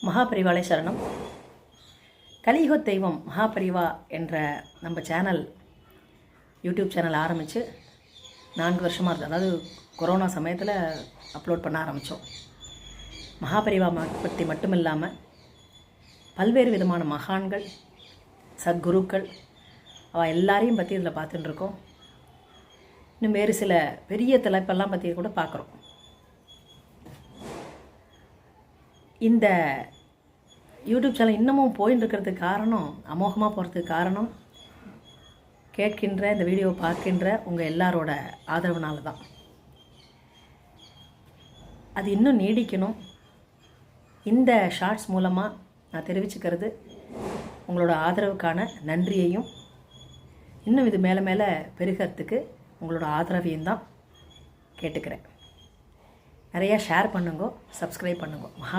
மகாபரிவாளை சரணம். கலியுக தெய்வம் மகாபரிவா என்ற நம்ம சேனல், யூடியூப் சேனல் ஆரம்பித்து 4 வருஷமாக இருக்குது. அதாவது கொரோனா சமயத்தில் அப்லோட் பண்ண ஆரம்பித்தோம். மகாபரிவா பற்றி மட்டும் இல்லாமல் பல்வேறு விதமான மகான்கள், சத்குருக்கள், அவள் எல்லாரையும் பற்றி இதில் பார்த்துட்டுருக்கோம். இன்னும் வேறு சில பெரிய தலைப்பெல்லாம் பற்றி கூட பார்க்குறோம். இந்த யூடியூப் சேனல் இன்னமும் போயின்னு இருக்கிறதுக்கு காரணம், அமோகமாக போகிறதுக்கு காரணம், கேட்கின்ற இந்த வீடியோவை பார்க்கின்ற உங்கள் எல்லாரோட ஆதரவுனால தான். அது இன்னும் நீடிக்கணும். இந்த ஷார்ட்ஸ் மூலமாக நான் தெரிவிச்சுக்கிறது உங்களோட ஆதரவுக்கான நன்றியையும், இன்னும் இது மேலே மேலே பெருகிறதுக்கு உங்களோட ஆதரவையும் தான் கேட்டுக்கிறேன். நிறையா ஷேர் பண்ணுங்க, சப்ஸ்கிரைப் பண்ணுங்க.